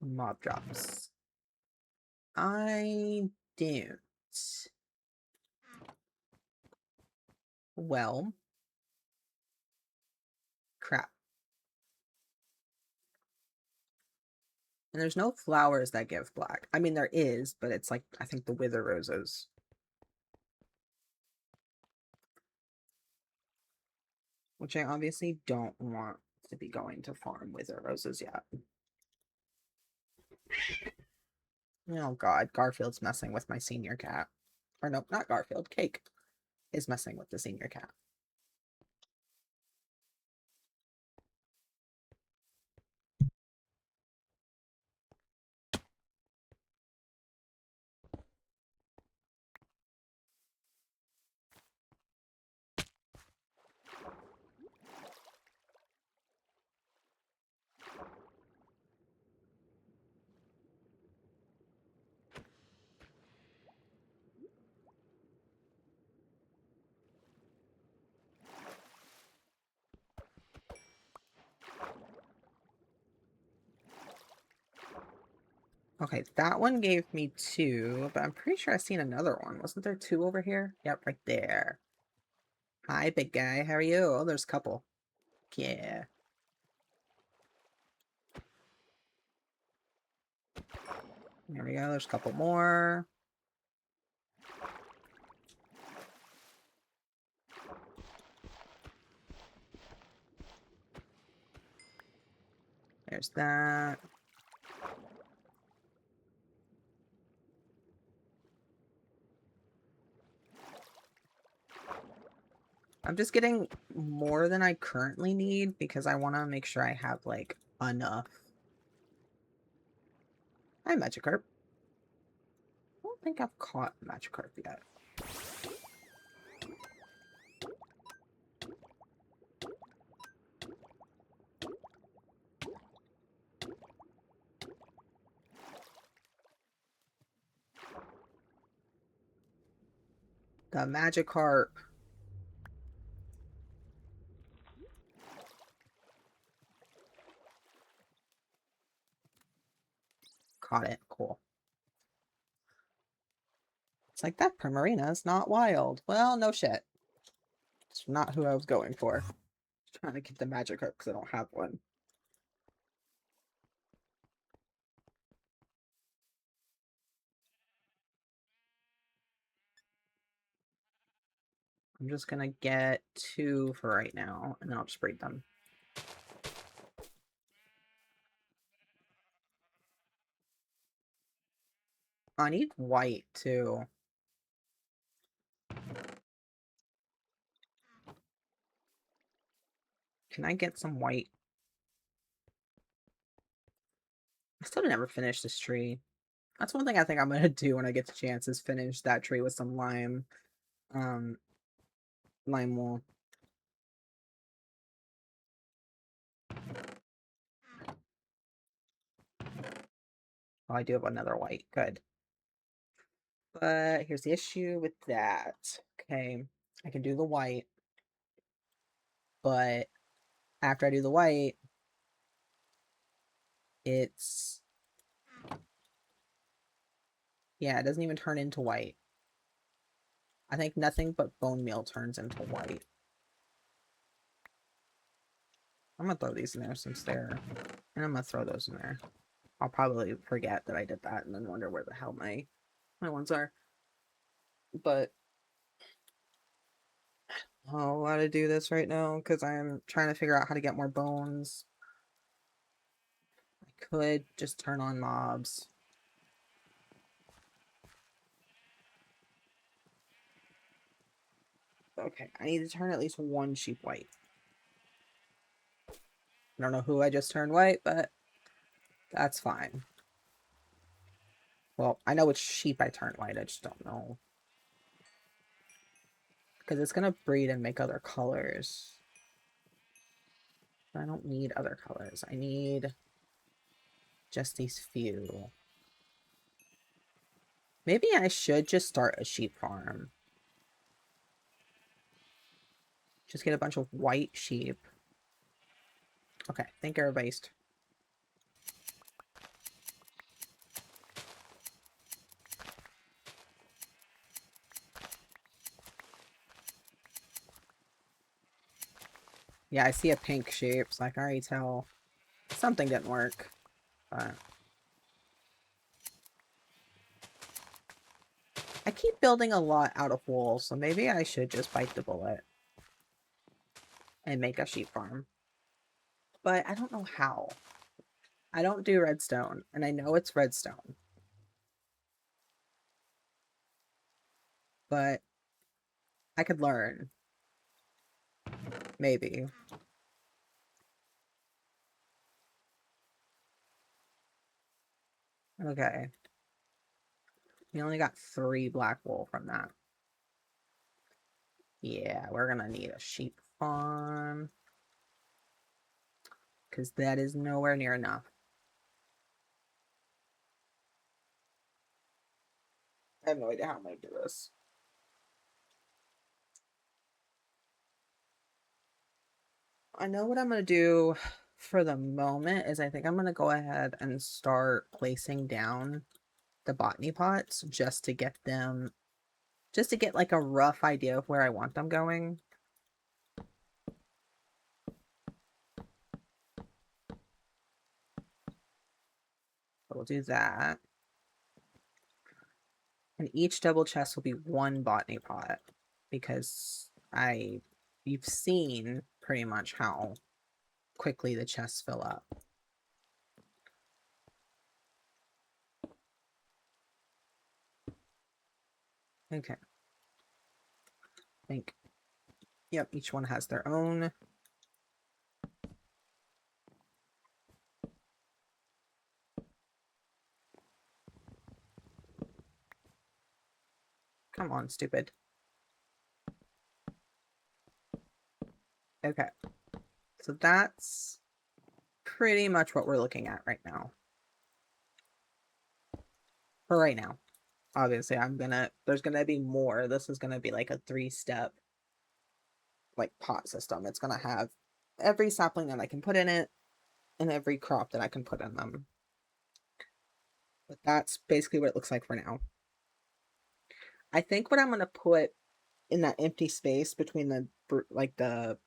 Mob drops. I don't. Well, crap. And there's no flowers that give black. I mean, there is, but it's like, I think the wither roses. Which I obviously don't want to be going to farm wither roses yet. Oh god, Garfield's messing with my senior cat. Or no, not Garfield, Cake is messing with the senior cat. Okay, that one gave me 2, but I'm pretty sure I've seen another one. Wasn't there 2 over here? Yep, right there. Hi, big guy. How are you? Oh, there's a couple. Yeah. There we go. There's a couple more. There's that. I'm just getting more than I currently need because I want to make sure I have, like, enough. Hi, Magikarp. I don't think I've caught Magikarp yet. The Magikarp. Caught it. Cool. It's like, that Primarina is not wild. Well, no shit. It's not who I was going for. Trying to get the Magikarp because I don't have one. I'm just gonna get 2 for right now, and then I'll just breed them. I need white, too. Can I get some white? I still never finished this tree. That's one thing I think I'm gonna do when I get the chance is finish that tree with some lime. Lime wool. Oh, I do have another white. Good. But here's the issue with that. Okay, I can do the white, but after I do the white, it's... yeah, it doesn't even turn into white. I think nothing but bone meal turns into white. I'm gonna throw these in there since they're... and I'm gonna throw those in there. I'll probably forget that I did that and then wonder where the hell my ones are. But oh, how to do this right now because I'm trying to figure out how to get more bones. I could just turn on mobs. Okay, I need to turn at least one sheep white. I don't know who I just turned white, but that's fine. Well, I know which sheep I turned white, I just don't know. Because it's going to breed and make other colors. But I don't need other colors. I need just these few. Maybe I should just start a sheep farm. Just get a bunch of white sheep. Okay, I think everybody's... yeah, I see a pink sheep, so I can already tell something didn't work. But I keep building a lot out of wool, so maybe I should just bite the bullet and make a sheep farm. But I don't know how. I don't do redstone, and I know it's redstone. But I could learn. Maybe. Okay. We only got 3 black wool from that. Yeah, we're gonna need a sheep farm. Because that is nowhere near enough. I have no idea how I'm gonna do this. I know what I'm gonna do for the moment is I think I'm gonna go ahead and start placing down the botany pots just to get them, just to get like a rough idea of where I want them going. So we'll do that. And each double chest will be 1 botany pot because you've seen pretty much how quickly the chests fill up. Okay. I think, yep, each one has their own. Come on, stupid. Okay. So that's pretty much what we're looking at right now. For right now. Obviously, there's gonna be more. This is gonna be like a 3-step, like, pot system. It's gonna have every sapling that I can put in it and every crop that I can put in them. But that's basically what it looks like for now. I think what I'm gonna put in that empty space between the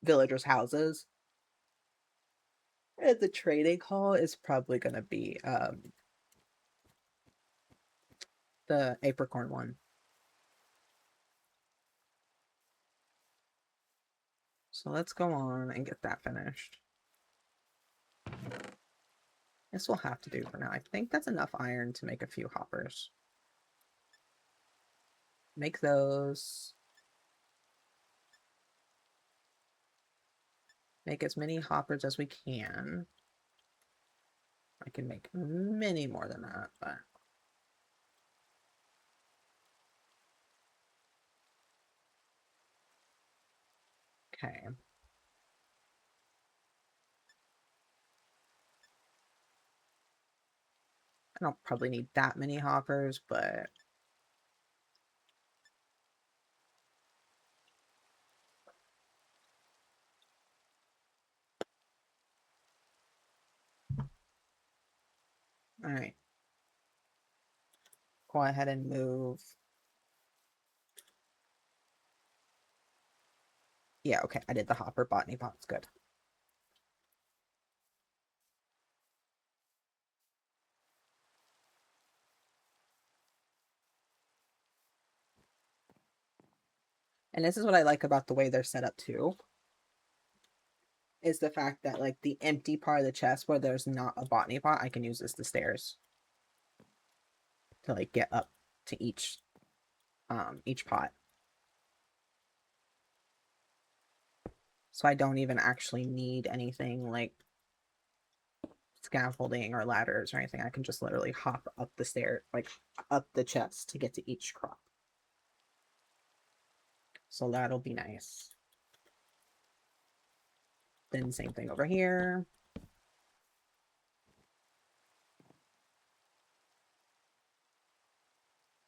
villagers' houses and the trading hall is probably gonna be the apricorn one. So let's go on and get that finished. This will have to do for now. I think that's enough iron to make a few hoppers. Make those. Make as many hoppers as we can. I can make many more than that, but okay. I don't probably need that many hoppers, but all right. Go ahead and move. Yeah, okay. I did the hopper botany pots. Good. And this is what I like about the way they're set up too, is the fact that, like, the empty part of the chest where there's not a botany pot, I can use as the stairs to, like, get up to each pot. So I don't even actually need anything like scaffolding or ladders or anything. I can just literally hop up the stair, like up the chest to get to each crop. So that'll be nice. Then same thing over here.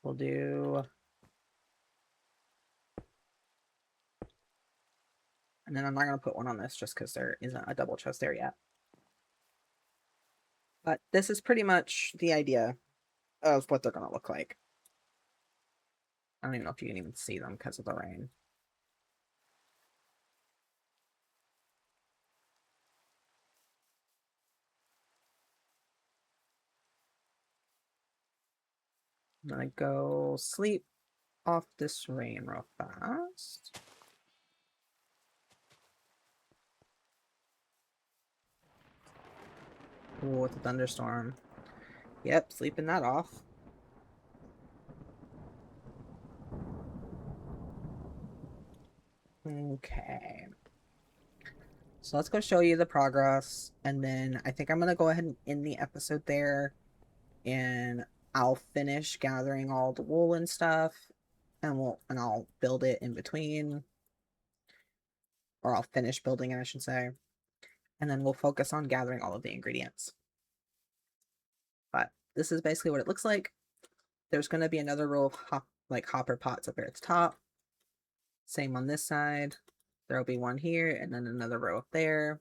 We'll do, and then I'm not going to put one on this just because there isn't a double chest there yet. But this is pretty much the idea of what they're going to look like. I don't even know if you can even see them because of the rain. I'm going to go sleep off this rain real fast. Ooh, it's a thunderstorm. Yep, sleeping that off. Okay. So let's go show you the progress, and then I think I'm gonna go ahead and end the episode there, and I'll finish gathering all the wool and stuff, and I'll build it in between, or I'll finish building it, I should say, and then we'll focus on gathering all of the ingredients. But this is basically what it looks like. There's gonna be another row of hopper pots up here at the top. Same on this side. There'll be one here, and then another row up there.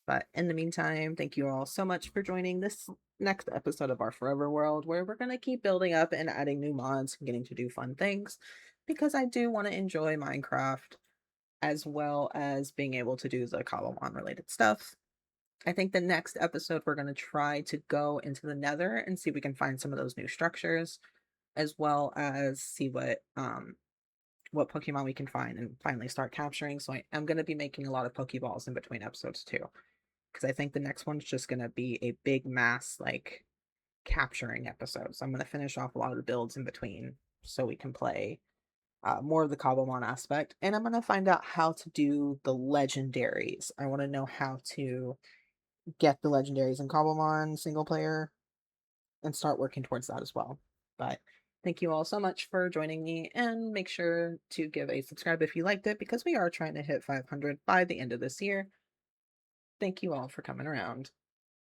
But in the meantime, thank you all so much for joining this next episode of our Forever World, where we're going to keep building up and adding new mods and getting to do fun things, because I do want to enjoy Minecraft as well as being able to do the Cobblemon related stuff. I think the next episode we're going to try to go into the Nether and see if we can find some of those new structures, as well as see what Pokemon we can find and finally start capturing. So I am going to be making a lot of Pokeballs in between episodes too, because I think the next one's just going to be a big mass, like, capturing episodes. I'm going to finish off a lot of the builds in between so we can play more of the Cobblemon aspect. And I'm going to find out how to do the legendaries. I want to know how to get the legendaries in Cobblemon single player and start working towards that as well. But thank you all so much for joining me, and make sure to give a subscribe if you liked it, because we are trying to hit 500 by the end of this year. Thank you all for coming around.